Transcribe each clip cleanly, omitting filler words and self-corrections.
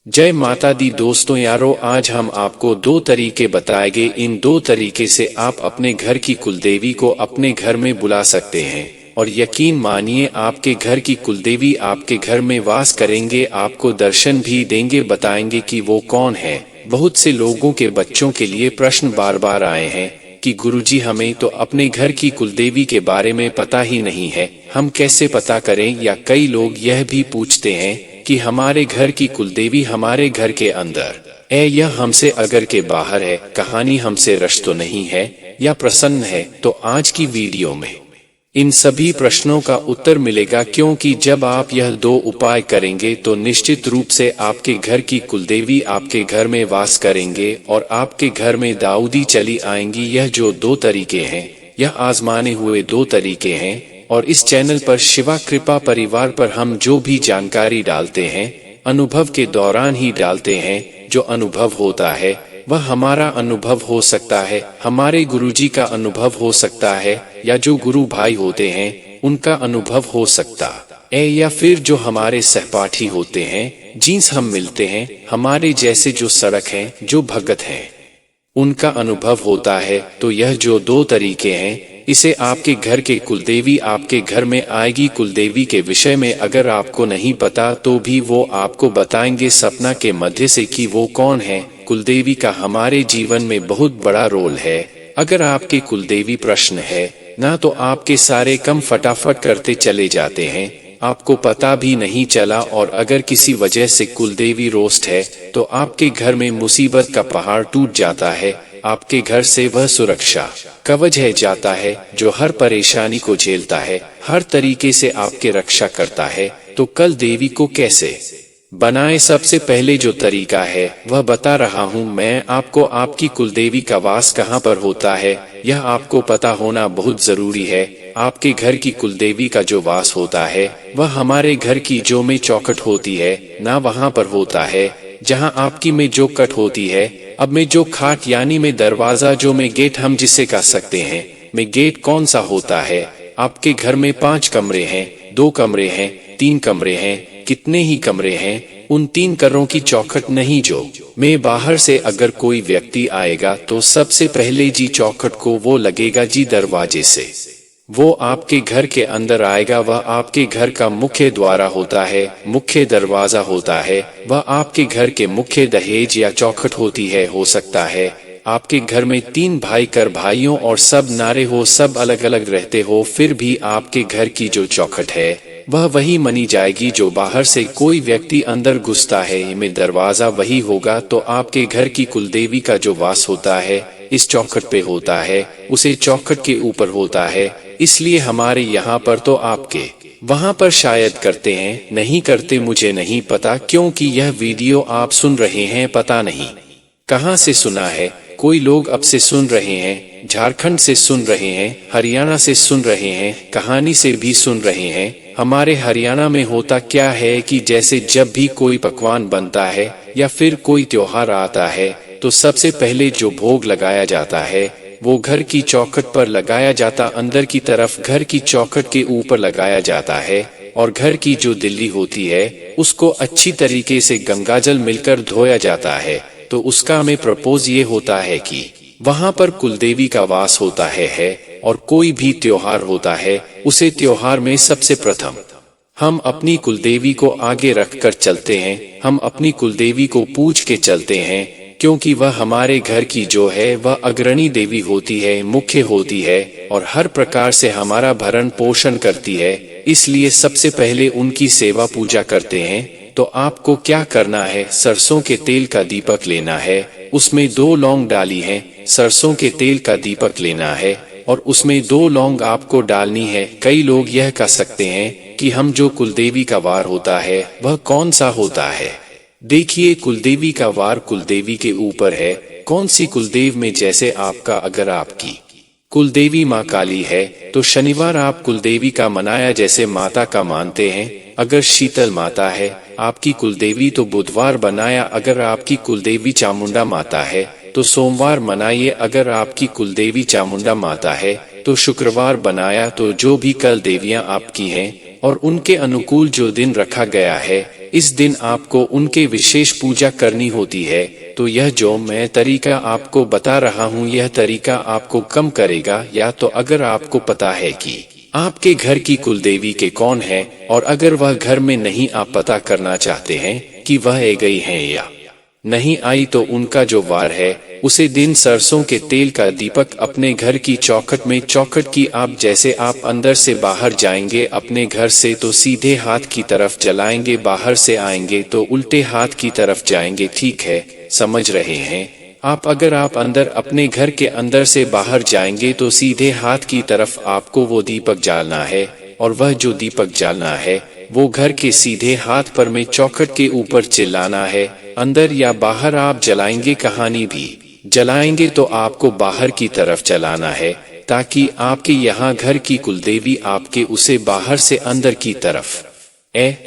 जय माता दी दोस्तों यारों, आज हम आपको दो तरीके बताएंगे। इन दो तरीके से आप अपने घर की कुलदेवी को अपने घर में बुला सकते हैं और यकीन मानिए आपके घर की कुलदेवी आपके घर में वास करेंगे, आपको दर्शन भी देंगे, बताएंगे कि वो कौन है। बहुत से लोगों के बच्चों के लिए प्रश्न बार बार आए हैं कि गुरुजी हमें तो अपने घर की कुलदेवी के बारे में पता ही नहीं है, हम कैसे पता करें। या कई लोग यह भी पूछते हैं कि हमारे घर की कुलदेवी हमारे घर के अंदर है या हमसे अगर के बाहर है, कहानी हमसे रश तो नहीं है या प्रसन्न है। तो आज की वीडियो में इन सभी प्रश्नों का उत्तर मिलेगा, क्योंकि जब आप यह दो उपाय करेंगे तो निश्चित रूप से आपके घर की कुलदेवी आपके घर में वास करेंगे और आपके घर में दाऊदी चली आएंगी। यह जो दो तरीके हैं यह आजमाने हुए दो तरीके हैं और इस चैनल पर शिवा कृपा परिवार पर हम जो भी जानकारी डालते हैं अनुभव के दौरान ही डालते हैं। जो अनुभव होता है वह हमारा अनुभव हो सकता है, हमारे गुरुजी का अनुभव हो सकता है, या जो गुरु भाई होते हैं उनका अनुभव हो सकता है, या फिर जो हमारे सहपाठी होते हैं जिनसे हम मिलते हैं, हमारे जैसे जो सड़क हैं, जो भगत हैं, उनका अनुभव होता है। तो यह जो दो तरीके हैं इसे आपके घर के कुलदेवी आपके घर में आएगी। कुलदेवी के विषय में अगर आपको नहीं पता तो भी वो आपको बताएंगे सपना के मध्य से कि वो कौन है। कुलदेवी का हमारे जीवन में बहुत बड़ा रोल है। अगर आपके कुलदेवी प्रश्न है ना तो आपके सारे काम फटाफट करते चले जाते हैं, आपको पता भी नहीं चला। और अगर किसी वजह से कुलदेवी रोस्ट है तो आपके घर में मुसीबत का पहाड़ टूट जाता है। आपके घर से वह सुरक्षा कवच है जाता है जो हर परेशानी को झेलता है, हर तरीके से आपके रक्षा करता है। तो कल देवी को कैसे बनाए, सबसे पहले जो तरीका है वह बता रहा हूँ मैं आपको। आपकी कुलदेवी का वास कहाँ पर होता है यह आपको पता होना बहुत जरूरी है। आपके घर की कुलदेवी का जो वास होता है वह हमारे घर की जो में चौखट होती है ना वहाँ पर होता है जहाँ आपकी में जो कट होती है। अब में जो खाट यानी में दरवाजा, जो में गेट हम जिसे कह सकते हैं, में गेट कौन सा होता है। आपके घर में 5 कमरे हैं, 2 कमरे हैं, 3 कमरे हैं, कितने ही कमरे हैं, उन 3 कमरों की चौखट नहीं जो में बाहर से अगर कोई व्यक्ति आएगा तो सबसे पहले जी चौखट को वो लगेगा जी दरवाजे से। वो आपके घर के अंदर आएगा, वह आपके घर का मुख्य द्वार होता है, मुख्य दरवाजा होता है। वह आपके घर के मुख्य दहेज या चौखट होती है। हो सकता है आपके घर में 3 भाई कर भाइयों और सब नारे हो, सब अलग अलग रहते हो, फिर भी आपके घर की जो चौखट है वह वही मानी जाएगी। जो बाहर से कोई व्यक्ति अंदर घुसता है में दरवाजा वही होगा। तो आपके घर की कुलदेवी का जो वास होता है इस चौखट पे होता है, उसे चौखट के ऊपर होता है। इसलिए हमारे यहाँ पर तो आपके वहाँ पर शायद करते हैं, नहीं करते मुझे नहीं पता, क्योंकि यह वीडियो आप सुन रहे हैं पता नहीं कहाँ से सुना है। कोई लोग अब से सुन रहे हैं, झारखंड से सुन रहे हैं, हरियाणा से सुन रहे हैं, कहानी से भी सुन रहे हैं। हमारे हरियाणा में होता क्या है कि जैसे जब भी कोई पकवान बनता है या फिर कोई त्योहार आता है तो सबसे पहले जो भोग लगाया जाता है वो घर की चौखट पर लगाया जाता, अंदर की तरफ घर की चौखट के ऊपर लगाया जाता है। और घर की जो दिल्ली होती है उसको अच्छी तरीके से गंगाजल मिलकर धोया जाता है। तो उसका में प्रपोज ये होता है कि वहाँ पर कुलदेवी का वास होता है और कोई भी त्योहार होता है उसे त्योहार में सबसे प्रथम हम अपनी कुलदेवी को आगे रखकर चलते हैं, हम अपनी कुलदेवी को पूज के चलते हैं, क्योंकि वह हमारे घर की जो है वह अग्रणी देवी होती है, मुख्य होती है और हर प्रकार से हमारा भरण पोषण करती है। इसलिए सबसे पहले उनकी सेवा पूजा करते हैं। तो आपको क्या करना है, सरसों के तेल का दीपक लेना है, उसमें 2 लौंग डाली है, सरसों के तेल का दीपक लेना है और उसमें 2 लौंग आपको डालनी है। कई लोग यह कह सकते हैं कि हम जो कुलदेवी का वार होता है वह कौन सा होता है। देखिए कुलदेवी का वार कुलदेवी के ऊपर है, कौन सी कुलदेव में, जैसे आपका अगर आपकी कुलदेवी माँ काली है तो शनिवार आप कुलदेवी का मनाया जैसे माता का मानते हैं। अगर शीतल माता है आपकी कुलदेवी तो बुधवार बनाया। अगर आपकी कुलदेवी चामुंडा माता है तो सोमवार मनाइए। अगर आपकी कुलदेवी चामुंडा माता है तो शुक्रवार बनाया। तो जो भी कल देवियां आपकी हैं और उनके अनुकूल जो दिन रखा गया है इस दिन आपको उनके विशेष पूजा करनी होती है। तो यह जो मैं तरीका आपको बता रहा हूँ, यह तरीका आपको कम करेगा। या तो अगर आपको पता है कि आपके घर की कुलदेवी के कौन है, और अगर वह घर में नहीं, आप पता करना चाहते हैं कि वह आ गई है या नहीं आई, तो उनका जो वार है उसे दिन सरसों के तेल का दीपक अपने घर की चौखट में, चौखट की आप जैसे आप अंदर से बाहर जाएंगे अपने घर से तो सीधे हाथ की तरफ जलाएंगे, बाहर से आएंगे तो उल्टे हाथ की तरफ जाएंगे। ठीक है, समझ रहे हैं आप? अगर आप अंदर अपने घर के अंदर से बाहर जाएंगे तो सीधे हाथ की तरफ आपको वो दीपक जालना है, और वह जो दीपक जालना है वो घर के सीधे हाथ पर में चौखट के ऊपर चिल्लाना है। अंदर या बाहर आप जलाएंगे, कहानी भी जलाएंगे तो आपको बाहर की तरफ चलाना है, ताकि आपके यहाँ घर की कुलदेवी आपके उसे बाहर से अंदर की तरफ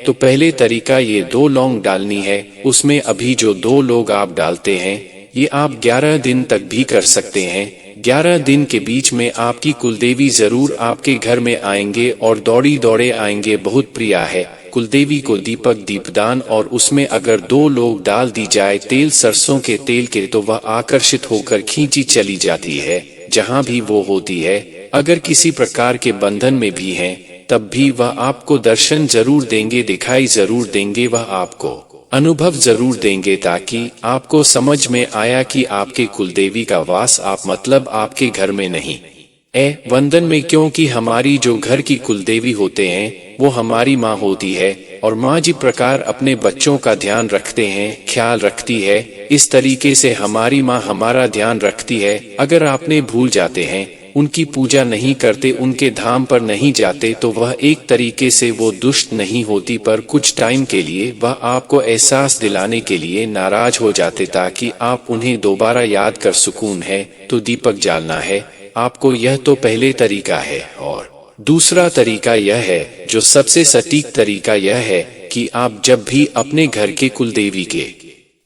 तो पहले तरीका ये 2 लौंग डालनी है। उसमें अभी जो 2 लोग आप डालते हैं ये आप 11 दिन तक भी कर सकते हैं। 11 दिन के बीच में आपकी कुलदेवी जरूर आपके घर में आएंगे और दौड़ी दौड़े आएंगे। बहुत प्रिय है कुलदेवी को दीपक दीपदान, और उसमें अगर 2 लोग डाल दी जाए तेल, सरसों के तेल के, तो वह आकर्षित होकर खींची चली जाती है जहां भी वो होती है। अगर किसी प्रकार के बंधन में भी हैं तब भी वह आपको दर्शन जरूर देंगे, दिखाई जरूर देंगे, वह आपको अनुभव जरूर देंगे, ताकि आपको समझ में आया कि आपके कुलदेवी का वास आप मतलब आपके घर में नहीं वंदन में। क्योंकि हमारी जो घर की कुलदेवी होते हैं वो हमारी माँ होती है, और माँ जी प्रकार अपने बच्चों का ध्यान रखते हैं, ख्याल रखती है। इस तरीके से हमारी माँ हमारा ध्यान रखती है। अगर आपने भूल जाते हैं, उनकी पूजा नहीं करते, उनके धाम पर नहीं जाते, तो वह एक तरीके से वो दुष्ट नहीं होती, पर कुछ टाइम के लिए वह आपको एहसास दिलाने के लिए नाराज हो जाते, ताकि आप उन्हें दोबारा याद कर सुकून है तो दीपक जालना है आपको। यह तो पहले तरीका है। और दूसरा तरीका यह है, जो सबसे सटीक तरीका यह है कि आप जब भी अपने घर के कुलदेवी के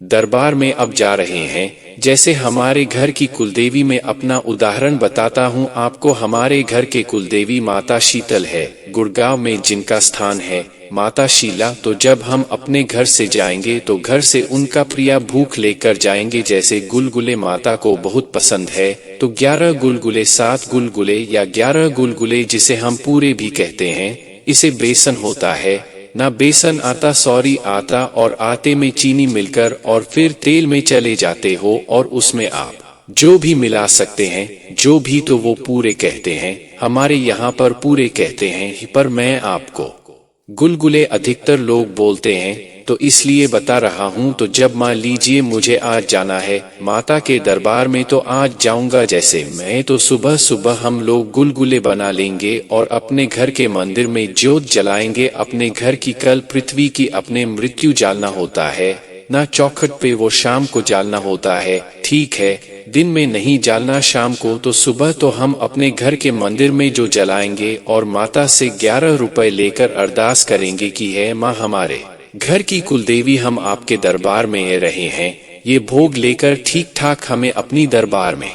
दरबार में अब जा रहे हैं, जैसे हमारे घर की कुलदेवी में अपना उदाहरण बताता हूँ आपको। हमारे घर के कुलदेवी माता शीतल है, गुड़गांव में जिनका स्थान है माता शीला। तो जब हम अपने घर से जाएंगे तो घर से उनका प्रिय भूख लेकर जाएंगे। जैसे गुलगुले माता को बहुत पसंद है, तो 11 गुलगुले, 7 गुलगुले या 11 गुलगुले जिसे हम पूरे भी कहते हैं, इसे बेसन होता है ना, बेसन आटा, सॉरी आटा और आटे में चीनी मिलकर और फिर तेल में चले जाते हो, और उसमें आप जो भी मिला सकते हैं, जो भी, तो वो पूरे कहते हैं। हमारे यहाँ पर पूरे कहते हैं, पर मैं आपको गुलगुले अधिकतर लोग बोलते हैं तो इसलिए बता रहा हूँ। तो जब मान लीजिए मुझे आज जाना है माता के दरबार में, तो आज जाऊंगा जैसे मैं, तो सुबह सुबह हम लोग गुलगुले बना लेंगे और अपने घर के मंदिर में ज्योत जलाएंगे। अपने घर की कल पृथ्वी की अपने मृत्यु जालना होता है ना, चौखट पे वो शाम को जालना होता है। ठीक है, दिन में नहीं जालना, शाम को। तो सुबह तो हम अपने घर के मंदिर में जो जलाएंगे और माता से 11 रुपए लेकर अरदास करेंगे कि है माँ हमारे घर की कुलदेवी, हम आपके दरबार में रहे हैं। ये भोग लेकर ठीक ठाक हमें अपनी दरबार में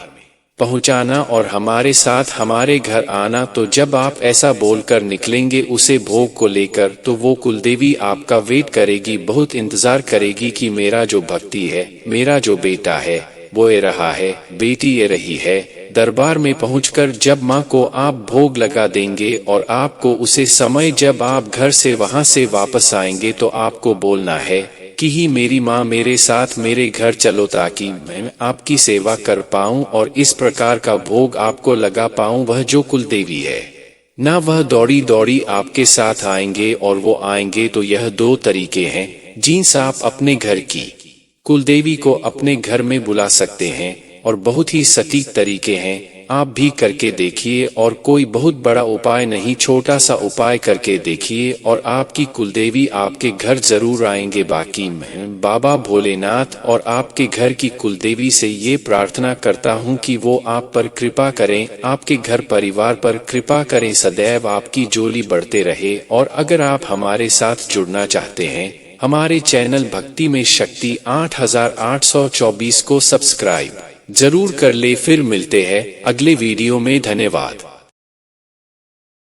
पहुंचाना और हमारे साथ हमारे घर आना। तो जब आप ऐसा बोलकर निकलेंगे उसे भोग को लेकर, तो वो कुलदेवी आपका वेट करेगी, बहुत इंतजार करेगी कि मेरा जो भक्ति है, मेरा जो बेटा है वो ये रहा है, बेटी ये रही है। दरबार में पहुंचकर जब माँ को आप भोग लगा देंगे और आपको उसे समय जब आप घर से वहां से वापस आएंगे, तो आपको बोलना है कि ही मेरी माँ मेरे साथ मेरे घर चलो, ताकि मैं आपकी सेवा कर पाऊं और इस प्रकार का भोग आपको लगा पाऊं। वह जो कुलदेवी है ना, वह दौड़ी दौड़ी आपके साथ आएंगे, और वो आएंगे तो यह 2 तरीके हैं जिनसे आप अपने घर की कुलदेवी को अपने घर में बुला सकते हैं, और बहुत ही सटीक तरीके हैं। आप भी करके देखिए, और कोई बहुत बड़ा उपाय नहीं, छोटा सा उपाय करके देखिए और आपकी कुलदेवी आपके घर जरूर आएंगे। बाकी मैं बाबा भोलेनाथ और आपके घर की कुलदेवी से ये प्रार्थना करता हूँ कि वो आप पर कृपा करें, आपके घर परिवार पर कृपा करें, सदैव आपकी जोली बढ़ते रहे। और अगर आप हमारे साथ जुड़ना चाहते हैं, हमारे चैनल भक्ति में शक्ति 8824 को सब्सक्राइब जरूर कर ले। फिर मिलते हैं अगले वीडियो में। धन्यवाद।